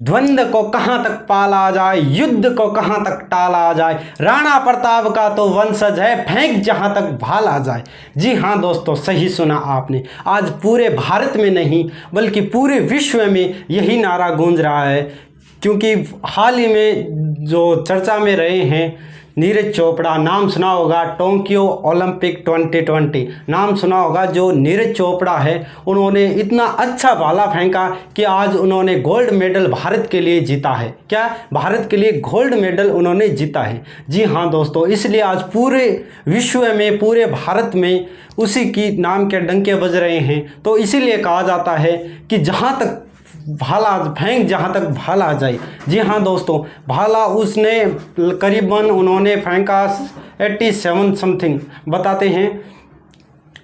द्वंद्व को कहाँ तक पाला जाए, युद्ध को कहाँ तक टाला जाए, राणा प्रताप का तो वंशज है, फेंक जहाँ तक भाला जाए। जी हाँ दोस्तों, सही सुना आपने। आज पूरे भारत में नहीं बल्कि पूरे विश्व में यही नारा गूंज रहा है, क्योंकि हाल ही में जो चर्चा में रहे हैं नीरज चोपड़ा, नाम सुना होगा, टोक्यो ओलंपिक 2020 नाम सुना होगा। जो नीरज चोपड़ा है उन्होंने इतना अच्छा भाला फेंका कि आज उन्होंने गोल्ड मेडल भारत के लिए जीता है। क्या भारत के लिए गोल्ड मेडल उन्होंने जीता है? जी हाँ दोस्तों, इसलिए आज पूरे विश्व में, पूरे भारत में उसी की नाम के डंके बज रहे हैं। तो इसीलिए कहा जाता है कि जहाँ तक भाला फेंक जहाँ तक भाला जाए। जी हाँ दोस्तों, भाला उसने करीबन उन्होंने फेंका 87 समथिंग बताते हैं।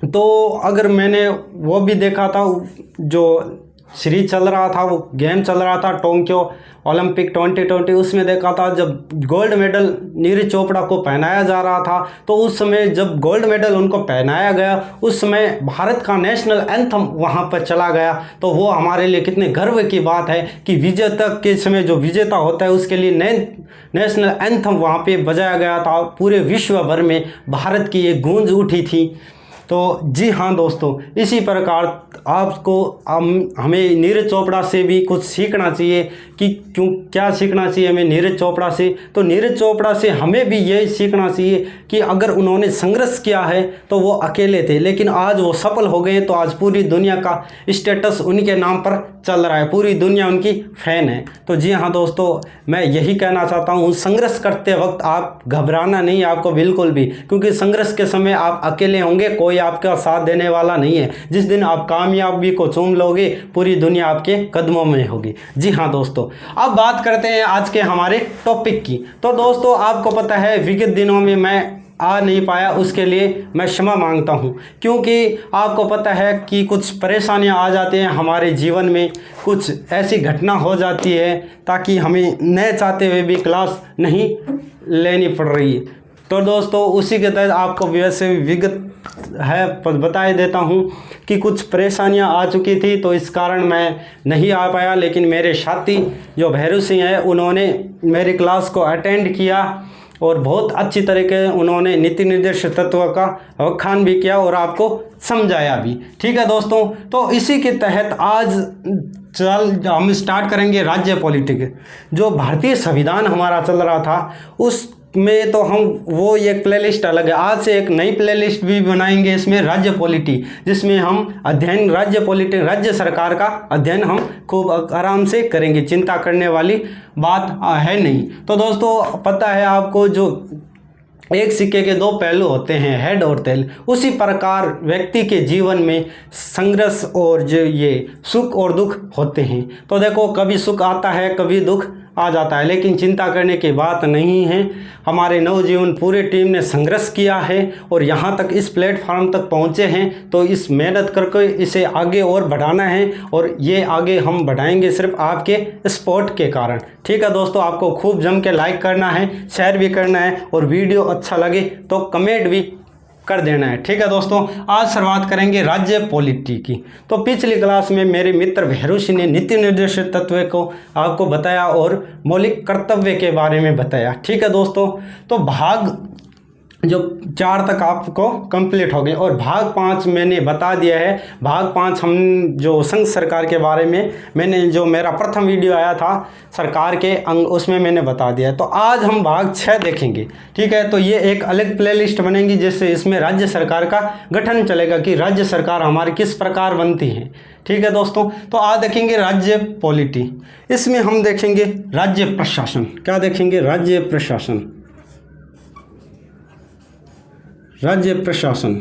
तो अगर मैंने वो भी देखा था, जो सीरीज चल रहा था, वो गेम चल रहा था टोक्यो ओलंपिक 2020, उसमें देखा था जब गोल्ड मेडल नीरज चोपड़ा को पहनाया जा रहा था, तो उस समय जब गोल्ड मेडल उनको पहनाया गया, उस समय भारत का नेशनल एंथम वहां पर चला गया। तो वो हमारे लिए कितने गर्व की बात है कि विजेता के समय जो विजेता होता है उसके लिए नेशनल एंथम वहां पे बजाया गया था। पूरे विश्व भर में भारत की एक गूंज उठी थी। तो जी हाँ दोस्तों, इसी प्रकार आपको हमें नीरज चोपड़ा से भी कुछ सीखना चाहिए कि क्या सीखना चाहिए हमें नीरज चोपड़ा से। तो नीरज चोपड़ा से हमें भी यही सीखना चाहिए कि अगर उन्होंने संघर्ष किया है तो वो अकेले थे, लेकिन आज वो सफल हो गए। तो आज पूरी दुनिया का स्टेटस उनके नाम पर चल रहा है, पूरी दुनिया उनकी फैन है। तो जी हाँ दोस्तों, मैं यही कहना चाहता हूँ, संघर्ष करते वक्त आप घबराना नहीं आपको बिल्कुल भी, क्योंकि संघर्ष के समय आप अकेले होंगे, कोई आपका साथ देने वाला नहीं है। जिस दिन आप कामयाबी को चूम लोगे, पूरी दुनिया आपके कदमों में होगी। जी हाँ दोस्तों, अब बात करते हैं आज के हमारे टॉपिक की। तो दोस्तों, आपको पता है विगत दिनों में मैं आ नहीं पाया, उसके लिए मैं क्षमा मांगता हूँ, क्योंकि आपको पता है कि कुछ परेशानियाँ आ जाती हैं हमारे जीवन में, कुछ ऐसी घटना हो जाती है ताकि हमें न चाहते हुए भी क्लास नहीं लेनी पड़ रही है। तो दोस्तों, उसी के तहत आपको वैसे विगत है बता देता हूँ कि कुछ परेशानियाँ आ चुकी थी, तो इस कारण मैं नहीं आ पाया। लेकिन मेरे साथी जो भैरू सिंह है, उन्होंने मेरी क्लास को अटेंड किया और बहुत अच्छी तरीके उन्होंने नीति निर्देश तत्व का व्याख्यान भी किया और आपको समझाया भी। ठीक है दोस्तों, तो इसी के तहत आज हम स्टार्ट करेंगे राज्य पॉलिटिक्स। जो भारतीय संविधान हमारा चल रहा था उसमें तो हम वो एक प्लेलिस्ट अलग है, आज से एक नई प्लेलिस्ट भी बनाएंगे इसमें राज्य पॉलिटी, जिसमें हम अध्ययन राज्य पॉलिटी राज्य सरकार का अध्ययन हम खूब आराम से करेंगे, चिंता करने वाली बात है नहीं। तो दोस्तों, पता है आपको, जो एक सिक्के के दो पहलू होते हैं, हेड और टेल, उसी प्रकार व्यक्ति के जीवन में संघर्ष और जो ये सुख और दुख होते हैं। तो देखो, कभी सुख आता है, कभी दुख आ जाता है, लेकिन चिंता करने की बात नहीं है। हमारे नवजीवन पूरे टीम ने संघर्ष किया है और यहाँ तक इस प्लेटफॉर्म तक पहुँचे हैं। तो इस मेहनत करके इसे आगे और बढ़ाना है, और ये आगे हम बढ़ाएंगे सिर्फ आपके सपोर्ट के कारण। ठीक है दोस्तों, आपको खूब जम के लाइक करना है, शेयर भी करना है, और वीडियो अच्छा लगे तो कमेंट भी कर देना है। ठीक है दोस्तों, आज शुरुआत करेंगे राज्य पॉलिटी की। तो पिछली क्लास में मेरे मित्र भैरू सिंह ने नीति निर्देश तत्व को आपको बताया और मौलिक कर्तव्य के बारे में बताया। ठीक है दोस्तों, तो भाग जो 4 तक आपको कंप्लीट हो गए, और भाग 5 मैंने बता दिया है। भाग 5 हम जो संघ सरकार के बारे में मैंने जो मेरा प्रथम वीडियो आया था सरकार के अंग, उसमें मैंने बता दिया है। तो आज हम भाग 6 देखेंगे। ठीक है, तो ये एक अलग प्लेलिस्ट बनेगी, जिससे इसमें राज्य सरकार का गठन चलेगा कि राज्य सरकार हमारी किस प्रकार बनती है। ठीक है दोस्तों, तो आज देखेंगे राज्य पॉलिटी। इसमें हम देखेंगे राज्य प्रशासन। क्या देखेंगे? राज्य प्रशासन। राज्य प्रशासन,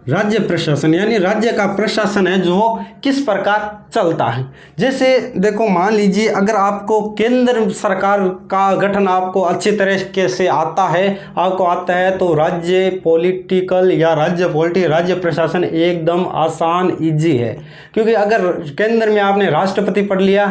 राज्य प्रशासन यानी राज्य का प्रशासन है जो किस प्रकार चलता है। जैसे देखो, मान लीजिए अगर आपको केंद्र सरकार का गठन आपको अच्छी तरीके से आता है तो राज्य पॉलिटिकल या राज्य प्रशासन एकदम आसान इजी है। क्योंकि अगर केंद्र में आपने राष्ट्रपति पढ़ लिया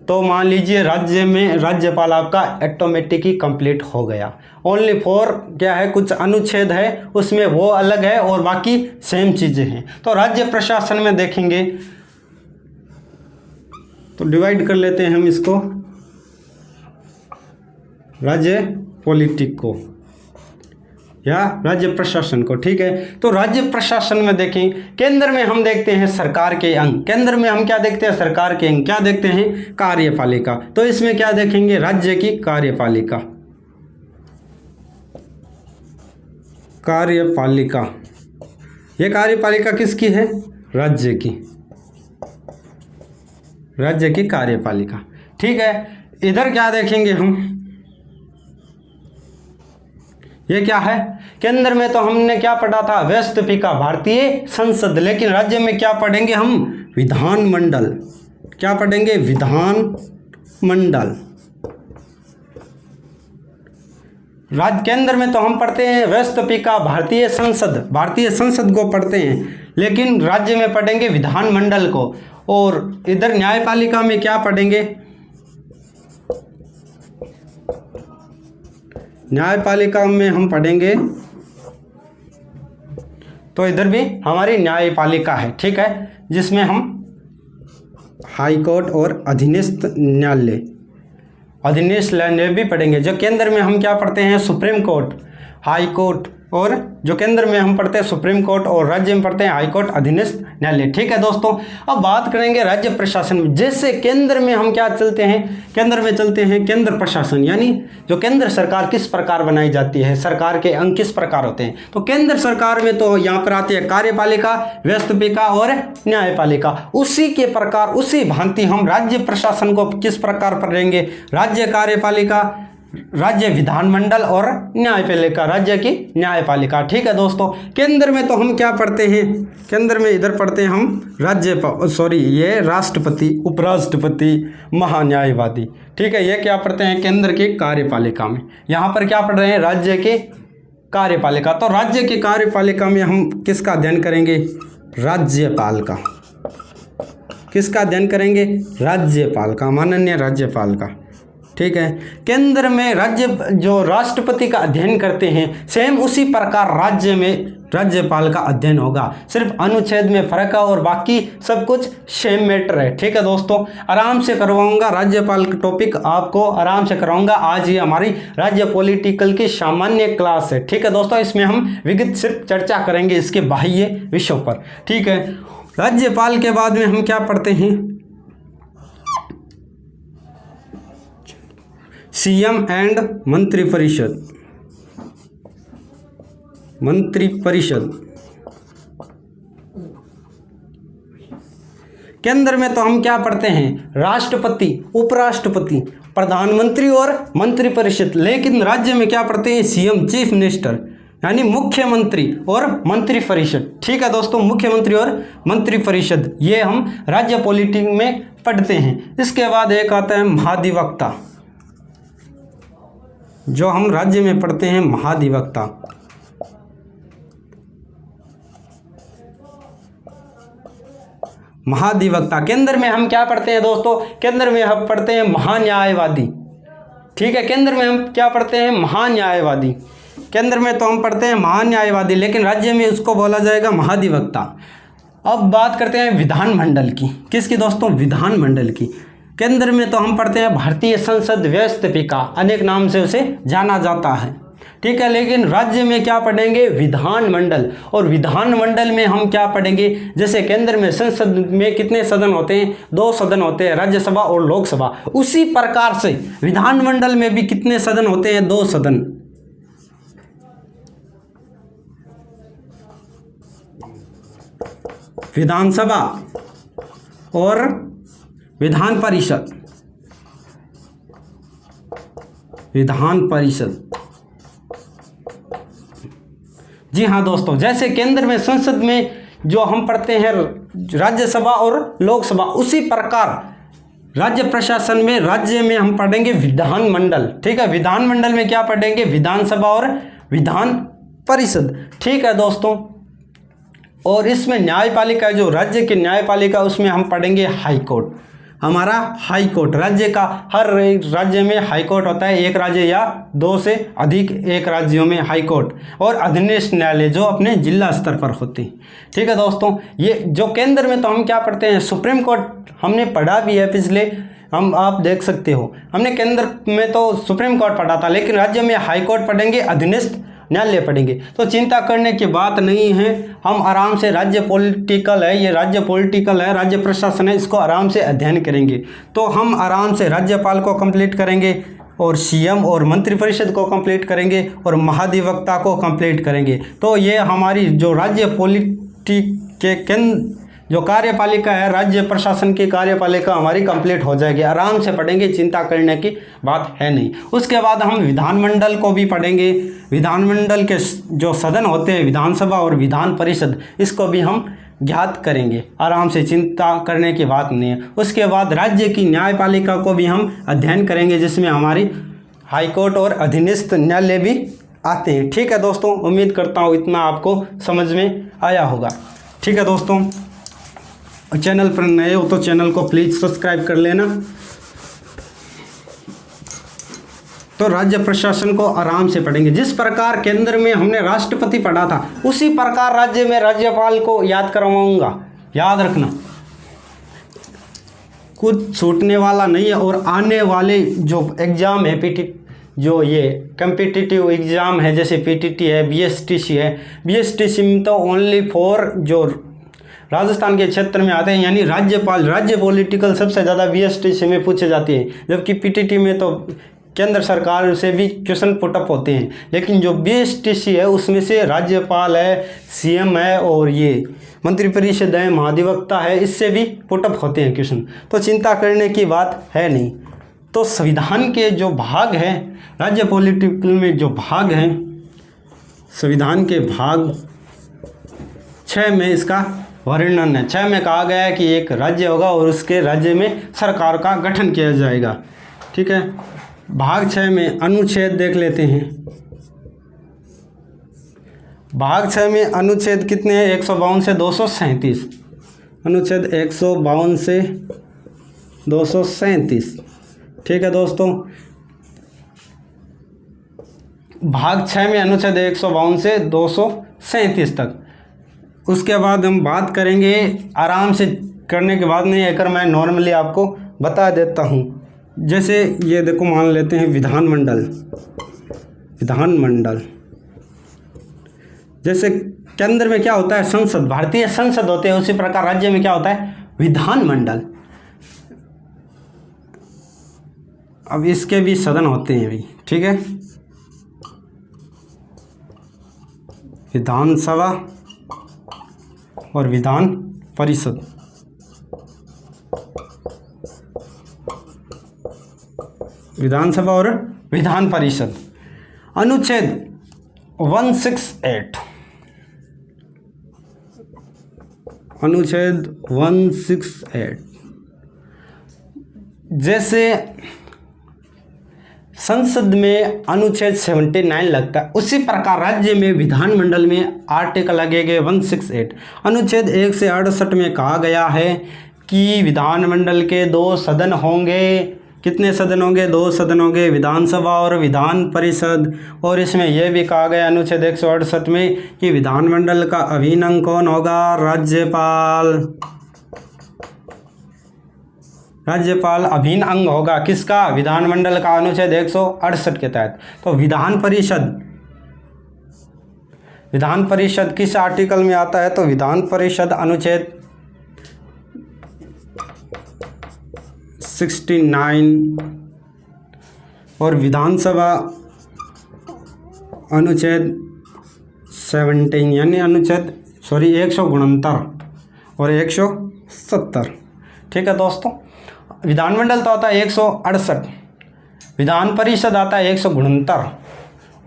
तो मान लीजिए राज्य में राज्यपाल आपका ऑटोमेटिक ही कंप्लीट हो गया। ओनली फॉर क्या है, कुछ अनुच्छेद है उसमें वो अलग है और बाकी सेम चीज़ें हैं। तो राज्य प्रशासन में देखेंगे तो डिवाइड कर लेते हैं हम इसको, राज्य पॉलिटिक को या राज्य प्रशासन को। ठीक है, तो राज्य प्रशासन में देखें, केंद्र में हम देखते हैं सरकार के अंग, केंद्र में हम क्या देखते हैं, सरकार के अंग, क्या देखते हैं, कार्यपालिका। तो इसमें क्या देखेंगे, राज्य की कार्यपालिका, कार्यपालिका। ये कार्यपालिका किसकी है, राज्य की, राज्य की कार्यपालिका। ठीक है, इधर क्या देखेंगे हम, ये क्या है, केंद्र में तो हमने क्या पढ़ा था, व्यवस्थापिका, भारतीय संसद, लेकिन राज्य में क्या पढ़ेंगे हम, विधानमंडल। क्या पढ़ेंगे, विधानमंडल। राज्य केंद्र में तो हम पढ़ते हैं व्यवस्थापिका, भारतीय संसद, भारतीय संसद को पढ़ते हैं, लेकिन राज्य में पढ़ेंगे विधानमंडल को। और इधर न्यायपालिका में क्या पढ़ेंगे, न्यायपालिका में हम पढ़ेंगे, तो इधर भी हमारी न्यायपालिका है। ठीक है, जिसमें हम हाई कोर्ट और अधीनस्थ न्यायालय, अधीनस्थ न्यायालय भी पढ़ेंगे। जो केंद्र में हम क्या पढ़ते हैं, सुप्रीम कोर्ट, हाई कोर्ट, और जो केंद्र में हम पढ़ते हैं सुप्रीम कोर्ट और राज्य में पढ़ते हैं हाई कोर्ट, अधीनस्थ न्यायालय। ठीक है दोस्तों, अब बात करेंगे राज्य प्रशासन में। जैसे केंद्र में हम क्या चलते हैं, केंद्र में चलते हैं केंद्र प्रशासन, यानी जो केंद्र सरकार किस प्रकार बनाई जाती है, सरकार के अंग किस प्रकार होते हैं। तो केंद्र सरकार में तो यहाँ पर आती है कार्यपालिका, व्यवस्थापिका और न्यायपालिका। उसी के प्रकार, उसी भांति हम राज्य प्रशासन को किस प्रकार पढ़ेंगे, राज्य कार्यपालिका, राज्य विधानमंडल और न्यायपालिका, राज्य की न्यायपालिका। ठीक है दोस्तों, केंद्र में तो हम क्या पढ़ते हैं, केंद्र में इधर पढ़ते हैं हम ये राष्ट्रपति, उपराष्ट्रपति, महान्यायवादी। ठीक है, ये क्या पढ़ते हैं, केंद्र की कार्यपालिका में। यहाँ पर क्या पढ़ रहे हैं, राज्य के कार्यपालिका। तो राज्य की कार्यपालिका में हम किसका अध्ययन करेंगे, राज्यपाल का। किसका अध्ययन करेंगे, राज्यपाल का, माननीय राज्यपाल का। ठीक है, केंद्र में राज्य जो राष्ट्रपति का अध्ययन करते हैं, सेम उसी प्रकार राज्य में राज्यपाल का अध्ययन होगा, सिर्फ अनुच्छेद में फर्क है और बाकी सब कुछ सेम मैटर है। ठीक है दोस्तों, आराम से करवाऊंगा, राज्यपाल का टॉपिक आपको आराम से कराऊंगा। आज ये हमारी राज्य पॉलिटिकल की सामान्य क्लास है। ठीक है दोस्तों, इसमें हम विगत सिर्फ चर्चा करेंगे इसके बाह्य विषयों पर। ठीक है, राज्यपाल के बाद में हम क्या पढ़ते हैं, सीएम एंड मंत्रिपरिषद, मंत्रिपरिषद। केंद्र में तो हम क्या पढ़ते हैं, राष्ट्रपति, उपराष्ट्रपति, प्रधानमंत्री और मंत्रिपरिषद। लेकिन राज्य में क्या पढ़ते हैं, सीएम, चीफ मिनिस्टर, यानी मुख्यमंत्री और मंत्रिपरिषद। ठीक है दोस्तों, मुख्यमंत्री और मंत्रिपरिषद, ये हम राज्य पॉलिटिक्स में पढ़ते हैं। इसके बाद एक आता है महाधिवक्ता, जो हम राज्य में पढ़ते हैं महाधिवक्ता। महाधिवक्ता। केंद्र में हम क्या पढ़ते हैं दोस्तों, केंद्र में हम पढ़ते हैं महान्यायवादी। ठीक है, केंद्र में हम क्या पढ़ते हैं, महान्यायवादी। केंद्र में तो हम पढ़ते हैं महान्यायवादी, लेकिन राज्य में उसको बोला जाएगा महाधिवक्ता। अब बात करते हैं विधानमंडल की। किसकी दोस्तों, विधानमंडल की। केंद्र में तो हम पढ़ते हैं भारतीय संसद, व्यवस्थापिका, अनेक नाम से उसे जाना जाता है। ठीक है, लेकिन राज्य में क्या पढ़ेंगे, विधानमंडल। और विधानमंडल में हम क्या पढ़ेंगे, जैसे केंद्र में संसद में कितने सदन होते हैं, 2 सदन होते हैं, राज्यसभा और लोकसभा। उसी प्रकार से विधानमंडल में भी कितने सदन होते हैं, 2 सदन। विधानसभा और विधान परिषद, विधान परिषद। जी हाँ दोस्तों, जैसे केंद्र में संसद में जो हम पढ़ते हैं राज्यसभा और लोकसभा, उसी प्रकार राज्य प्रशासन में, राज्य में हम पढ़ेंगे विधानमंडल। ठीक है, विधानमंडल में क्या पढ़ेंगे, विधानसभा और विधान परिषद। ठीक है दोस्तों, और इसमें न्यायपालिका, जो राज्य की न्यायपालिका, उसमें हम पढ़ेंगे हाई कोर्ट। हमारा हाई कोर्ट, राज्य का हर राज्य में हाई कोर्ट होता है, एक राज्य या दो से अधिक एक राज्यों में हाई कोर्ट, और अधीनस्थ न्यायालय जो अपने जिला स्तर पर होते हैं। ठीक है दोस्तों, ये जो केंद्र में तो हम क्या पढ़ते हैं, सुप्रीम कोर्ट हमने पढ़ा भी है पिछले, हम आप देख सकते हो हमने केंद्र में तो सुप्रीम कोर्ट पढ़ा था, लेकिन राज्य में हाई कोर्ट पढ़ेंगे, अधीनस्थ न्यायालय पढ़ेंगे। तो चिंता करने की बात नहीं है, हम आराम से, राज्य पॉलिटिकल है, ये राज्य पॉलिटिकल है, राज्य प्रशासन है, इसको आराम से अध्ययन करेंगे। तो हम आराम से राज्यपाल को कंप्लीट करेंगे और सीएम और मंत्रिपरिषद को कंप्लीट करेंगे और महाधिवक्ता को कंप्लीट करेंगे। तो ये हमारी जो राज्य पॉलिटिक के केंद्र जो कार्यपालिका है, राज्य प्रशासन की कार्यपालिका हमारी कंप्लीट हो जाएगी, आराम से पढ़ेंगे, चिंता करने की बात है नहीं। उसके बाद हम विधानमंडल को भी पढ़ेंगे, विधानमंडल के जो सदन होते हैं, विधानसभा और विधान परिषद, इसको भी हम ज्ञात करेंगे, आराम से, चिंता करने की बात नहीं है। उसके बाद राज्य की न्यायपालिका को भी हम अध्ययन करेंगे, जिसमें हमारी हाईकोर्ट और अधीनस्थ न्यायालय भी आते हैं। ठीक है दोस्तों, उम्मीद करता हूँ इतना आपको समझ में आया होगा। ठीक है दोस्तों, चैनल पर नए हो तो चैनल को प्लीज़ सब्सक्राइब कर लेना। तो राज्य प्रशासन को आराम से पढ़ेंगे, जिस प्रकार केंद्र में हमने राष्ट्रपति पढ़ा था, उसी प्रकार राज्य में राज्यपाल को याद करवाऊंगा, याद रखना, कुछ छूटने वाला नहीं है। और आने वाले जो एग्ज़ाम है, जो ये कम्पिटिटिव एग्ज़ाम है, जैसे पीटीटी है, बीएसटीसी है, बीएसटीसी में तो ओनली फॉर जो राजस्थान के क्षेत्र में आते हैं, यानी राज्यपाल, राज्य पॉलिटिकल सबसे ज़्यादा बीएसटीसी में पूछे जाते हैं, जबकि पीटीटी में तो केंद्र सरकार से भी क्वेश्चन पुटअप होते हैं। लेकिन जो बीएसटीसी है उसमें से राज्यपाल है, सीएम है और ये मंत्रिपरिषद है, महाधिवक्ता है, इससे भी पुटअप होते हैं क्वेश्चन। तो चिंता करने की बात है नहीं। तो संविधान के जो भाग हैं, राज्य पॉलिटिकल में जो भाग हैं, संविधान के भाग 6 में इसका वर्णन है। 6 में कहा गया है कि एक राज्य होगा और उसके राज्य में सरकार का गठन किया जाएगा। ठीक है, भाग 6 में अनुच्छेद देख लेते हैं। भाग 6 में अनुच्छेद कितने हैं, 152 से 237, अनुच्छेद 152 से 237। ठीक है दोस्तों, भाग 6 में अनुच्छेद 152 से 237 तक। उसके बाद हम बात करेंगे, आराम से करने के बाद नहीं, अगर मैं नॉर्मली आपको बता देता हूँ। जैसे ये देखो, मान लेते हैं विधानमंडल, विधानमंडल जैसे केंद्र में क्या होता है, संसद, भारतीय संसद होते हैं, उसी प्रकार राज्य में क्या होता है, विधानमंडल। अब इसके भी सदन होते हैं भी। ठीक है, विधानसभा और विधान परिषद। विधानसभा और विधान परिषद। अनुच्छेद 168, अनुच्छेद 168 जैसे संसद में अनुच्छेद 79 लगता है, उसी प्रकार राज्य में विधानमंडल में आर्टिकल लगेंगे 168। अनुच्छेद 1 से 68 में कहा गया है कि विधानमंडल के 2 सदन होंगे। कितने सदन होंगे, 2 सदन होंगे, विधानसभा और विधान परिषद। और इसमें यह भी कहा गया अनुच्छेद 168 में कि विधानमंडल का अभिन्न अंग कौन होगा, राज्यपाल। राज्यपाल अभिन्न अंग होगा, किसका, विधानमंडल का, अनुच्छेद 168 के तहत। तो विधान परिषद, विधान परिषद किस आर्टिकल में आता है, तो विधान परिषद अनुच्छेद 69 और विधानसभा अनुच्छेद 17, यानी अनुच्छेद 169 और 170। ठीक है दोस्तों, विधानमंडल तो आता है 168, विधान परिषद आता है 169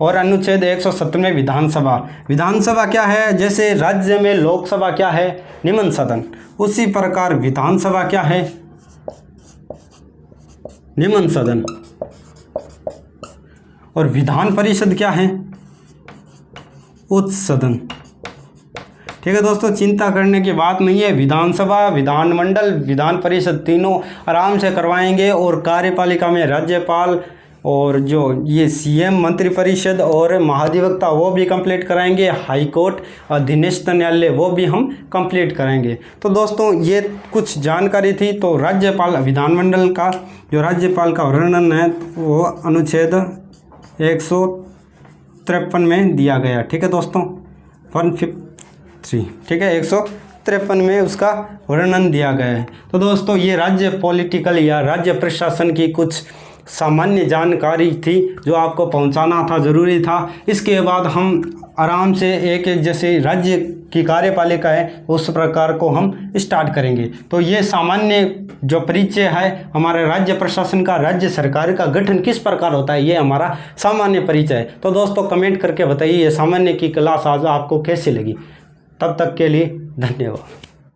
और अनुच्छेद 170 में विधानसभा। विधानसभा क्या है, जैसे राज्य में लोकसभा क्या है, निम्न सदन, उसी प्रकार विधानसभा क्या है, निम्न सदन। और विधान परिषद क्या है, उच्च सदन। ठीक है दोस्तों, चिंता करने की बात नहीं है। विधानसभा, विधानमंडल, विधान परिषद तीनों आराम से करवाएंगे। और कार्यपालिका में राज्यपाल और जो ये सीएम, मंत्रिपरिषद और महाधिवक्ता वो भी कंप्लीट कराएंगे। हाई कोर्ट, अधीनस्थ न्यायालय वो भी हम कंप्लीट करेंगे। तो दोस्तों ये कुछ जानकारी थी। तो राज्यपाल, विधानमंडल का जो राज्यपाल का वर्णन है वो अनुच्छेद 153 में दिया गया। ठीक है दोस्तों, 153, ठीक है, 153 में उसका वर्णन दिया गया है। तो दोस्तों ये राज्य पॉलिटिकल या राज्य प्रशासन की कुछ सामान्य जानकारी थी जो आपको पहुंचाना था, ज़रूरी था। इसके बाद हम आराम से एक एक जैसे राज्य की कार्यपालिका है उस प्रकार को हम स्टार्ट करेंगे। तो ये सामान्य जो परिचय है हमारे राज्य प्रशासन का, राज्य सरकार का गठन किस प्रकार होता है, ये हमारा सामान्य परिचय है। तो दोस्तों कमेंट करके बताइए ये सामान्य की क्लास आज आपको कैसी लगी। तब तक के लिए धन्यवाद।